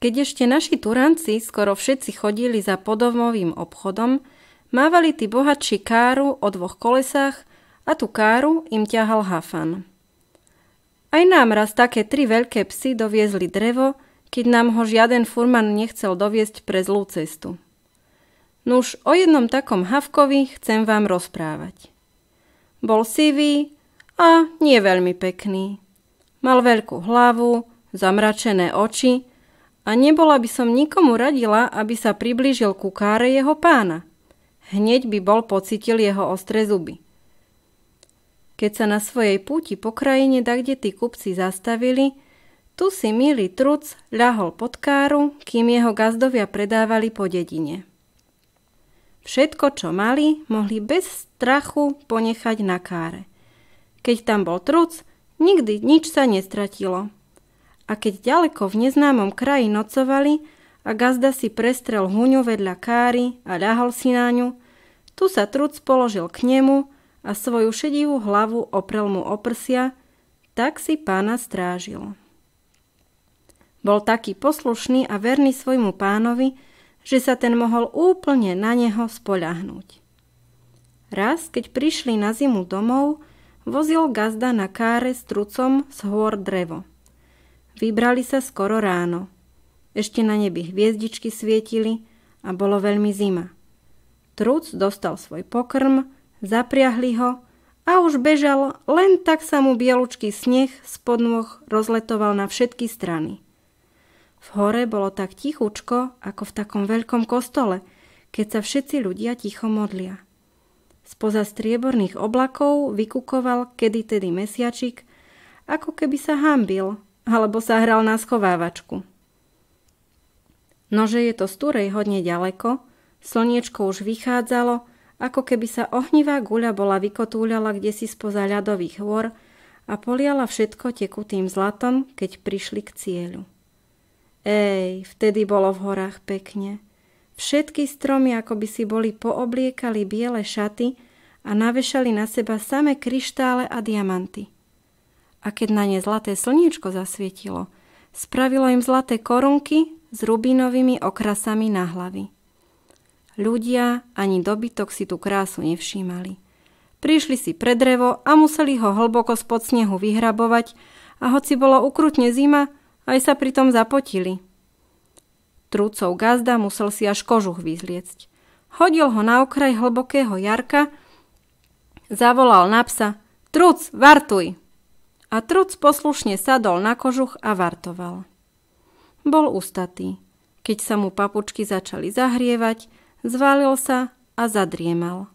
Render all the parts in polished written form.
Keď ešte naši Turanci skoro všetci chodili za podomovým obchodom, mávali tí bohatší káru o 2 kolesách a tú káru im ťahal Hafan. Aj nám raz také 3 veľké psy doviezli drevo, keď nám ho žiaden furman nechcel doviezť pre zlú cestu. Nuž o jednom takom Havkovi chcem vám rozprávať. Bol sivý a nie veľmi pekný. Mal veľkú hlavu, zamračené oči a nebola by som nikomu radila, aby sa priblížil ku káre jeho pána. Hneď by bol pocítil jeho ostré zuby. Keď sa na svojej púti po krajine dakde tí kupci zastavili, tu si milý truc ľahol pod káru, kým jeho gazdovia predávali po dedine. Všetko, čo mali, mohli bez strachu ponechať na káre. Keď tam bol truc, nikdy nič sa nestratilo. A keď ďaleko v neznámom kraji nocovali a gazda si prestrel huňu vedľa káry a ľahol si na ňu, tu sa truc položil k nemu a svoju šedivú hlavu oprel mu o prsia, tak si pána strážil. Bol taký poslušný a verný svojmu pánovi, že sa ten mohol úplne na neho spoľahnúť. Raz, keď prišli na zimu domov, vozil gazda na káre s trucom z hôr drevo. Vybrali sa skoro ráno. Ešte na nebi hviezdičky svietili a bolo veľmi zima. Truc dostal svoj pokrm, zapriahli ho a už bežal, len tak sa mu bielučký sneh spod nôh rozletoval na všetky strany. V hore bolo tak tichučko, ako v takom veľkom kostole, keď sa všetci ľudia ticho modlia. Spoza strieborných oblakov vykukoval kedytedy mesiačik, ako keby sa hanbil, alebo sa hral na schovávačku. Nože je to z Turej hodne ďaleko, slniečko už vychádzalo, ako keby sa ohnivá guľa bola vykotúľala kdesi spoza ľadových hôr a poliala všetko tekutým zlatom, keď prišli k cieľu. Vtedy bolo v horách pekne. Všetky stromy ako by si boli poobliekali biele šaty a navešali na seba samé kryštále a diamanty. A keď na ne zlaté slniečko zasvietilo, spravilo im zlaté korunky s rubínovými okrasami na hlavy. Ľudia ani dobytok si tú krásu nevšímali. Prišli si pre drevo a museli ho hlboko spod snehu vyhrabovať a hoci bolo ukrutne zima, aj sa pritom zapotili. Trucov gazda musel si až kožuch vyzliecť. Hodil ho na okraj hlbokého jarka, zavolal na psa: Truc, vartuj! A truc poslušne sadol na kožuch a vartoval. Bol ustatý. Keď sa mu papučky začali zahrievať, zvalil sa a zadriemal.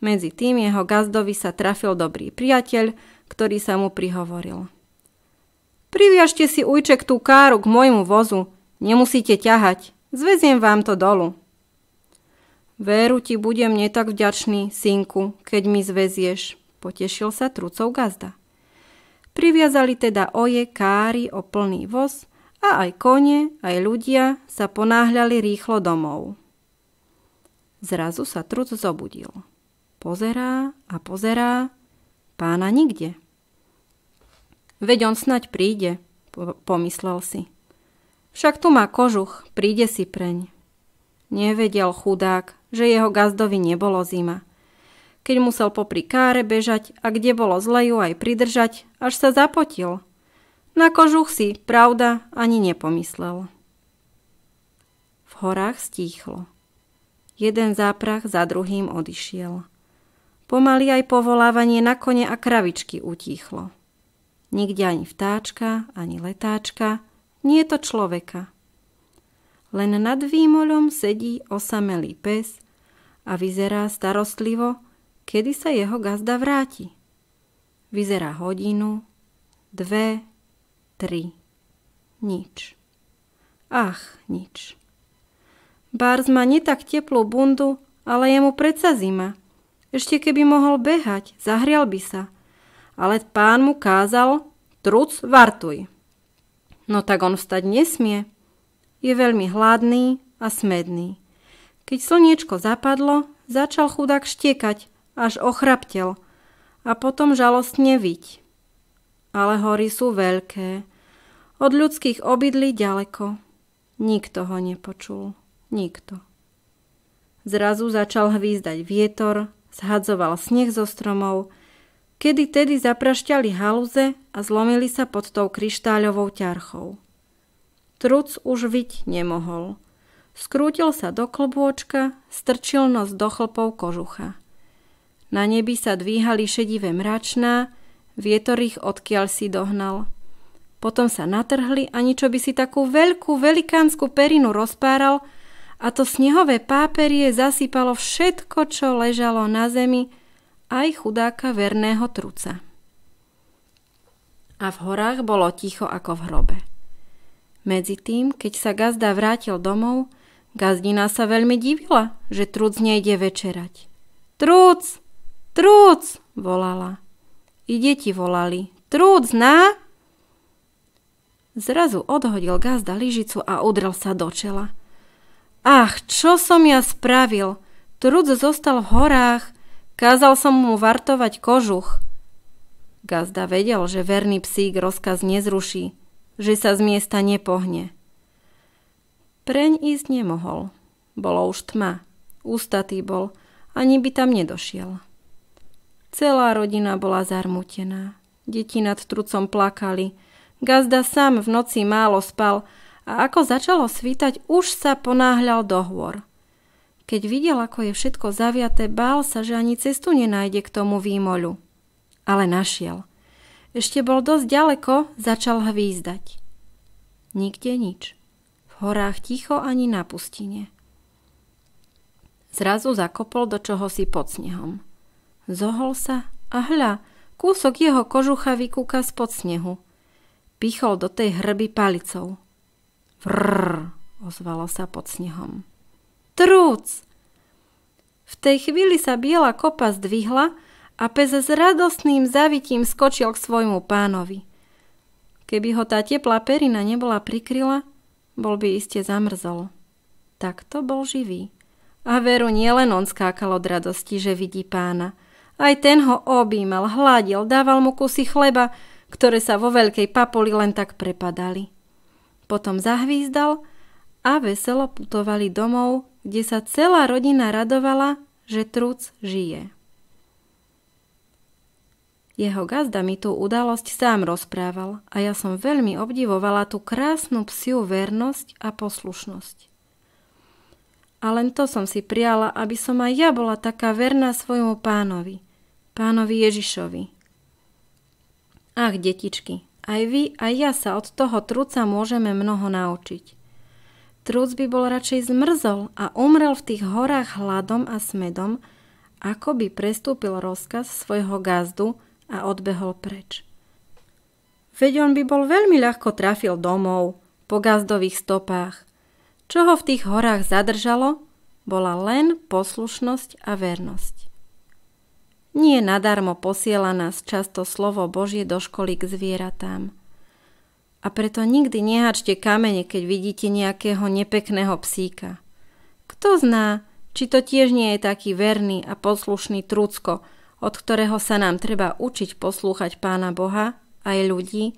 Medzi tým jeho gazdovi sa trafil dobrý priateľ, ktorý sa mu prihovoril: Priviažte si, ujček, tú káru k môjmu vozu, nemusíte ťahať, zveziem vám to dolu. Veru ti budem netak vďačný, synku, keď mi zvezieš, potešil sa trucov gazda. Priviazali teda oje káry o plný voz a aj kone, aj ľudia sa ponáhľali rýchlo domov. Zrazu sa truc zobudil. Pozerá a pozerá, pána nikde. Veď on snaď príde, pomyslel si. Však tu má kožuch, príde si preň. Nevedel chudák, že jeho gazdovi nebolo zima. Keď musel popri káre bežať a kde bolo zle ju aj pridržať, až sa zapotil. Na kožuch si, pravda, ani nepomyslel. V horách stíchlo. Jeden záprach za druhým odišiel. Pomaly aj povolávanie na kone a kravičky utíchlo. Nikde ani vtáčka, ani letáčka, nie je to človeka. Len nad výmoľom sedí osamelý pes a vyzerá starostlivo, kedy sa jeho gazda vráti. Vyzerá hodinu, 2, 3. Nič. Ach, nič. Bárs má nie tak teplú bundu, ale je mu predsa zima. Ešte keby mohol behať, zahrial by sa. Ale pán mu kázal: Truc, vartuj. No tak on vstať nesmie. Je veľmi hladný a smedný. Keď slniečko zapadlo, začal chudák štekať, až ochraptel a potom žalostne vyť. Ale hory sú veľké, od ľudských obydlí ďaleko. Nikto ho nepočul. Nikto. Zrazu začal hvízdať vietor, zhadzoval sneh zo stromov, kedy tedy zaprašťali haluze a zlomili sa pod tou kryštáľovou ťarchou. Truc už vyť nemohol. Skrútil sa do klbôčka, strčil nos do chlpov kožucha. Na nebi sa dvíhali šedivé mračná, vietor ich odkiaľ si dohnal. Potom sa natrhli a ničo by si takú veľkú, velikánsku perinu rozpáral a to snehové páperie zasypalo všetko, čo ležalo na zemi, aj chudáka verného truca. A v horách bolo ticho ako v hrobe. Medzitým, keď sa gazda vrátil domov, gazdina sa veľmi divila, že truc nejde večerať. Truc! Truc! Volala. I deti volali. Truc, na! Zrazu odhodil gazda lyžicu a udrel sa do čela. Ach, čo som ja spravil? Truc zostal v horách. Kázal som mu vartovať kožuch. Gazda vedel, že verný psík rozkaz nezruší, že sa z miesta nepohne. Preň ísť nemohol. Bolo už tma. Ústatý bol, ani by tam nedošiel. Celá rodina bola zarmútená. Deti nad trucom plakali. Gazda sám v noci málo spal a ako začalo svítať, už sa ponáhľal do hôr. Keď videl, ako je všetko zaviaté, bál sa, že ani cestu nenájde k tomu výmoľu. Ale našiel. Ešte bol dosť ďaleko, začal hvízdať. Nikde nič. V horách ticho ani na pustine. Zrazu zakopol do čohosi pod snehom. Zohol sa a hľa, kúsok jeho kožucha vykúka spod snehu. Pichol do tej hrby palicou. Vrrr, ozvalo sa pod snehom. Truc! V tej chvíli sa biela kopa zdvihla a pes s radostným zavitím skočil k svojmu pánovi. Keby ho tá teplá perina nebola prikryla, bol by iste zamrzol. Takto bol živý. A veru nielen on skákal od radosti, že vidí pána. Aj ten ho objímal, hladil, dával mu kusy chleba, ktoré sa vo veľkej papuli len tak prepadali. Potom zahvízdal a veselo putovali domov, kde sa celá rodina radovala, že truc žije. Jeho gazda mi tú udalosť sám rozprával a ja som veľmi obdivovala tú krásnu psiu vernosť a poslušnosť. A len to som si priala, aby som aj ja bola taká verná svojmu pánovi Ježišovi. Ach, detičky, aj vy, aj ja sa od toho truca môžeme mnoho naučiť. Truc by bol radšej zmrzol a umrel v tých horách hladom a smedom, ako by prestúpil rozkaz svojho gazdu a odbehol preč. Veď on by bol veľmi ľahko trafil domov, po gazdových stopách. Čo ho v tých horách zadržalo, bola len poslušnosť a vernosť. Nie nadarmo posiela nás často slovo Božie do školy k zvieratám. A preto nikdy neháčte kamene, keď vidíte nejakého nepekného psíka. Kto zná, či to tiež nie je taký verný a poslušný trucko, od ktorého sa nám treba učiť poslúchať Pána Boha aj ľudí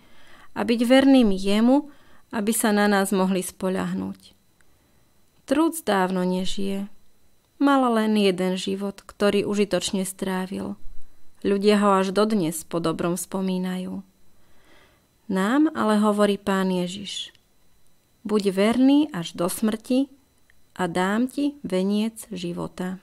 a byť vernými jemu, aby sa na nás mohli spoľahnúť. Truc dávno nežije. Mal len jeden život, ktorý užitočne strávil. Ľudia ho až dodnes po dobrom spomínajú. Nám ale hovorí Pán Ježiš: buď verný až do smrti a dám ti veniec života.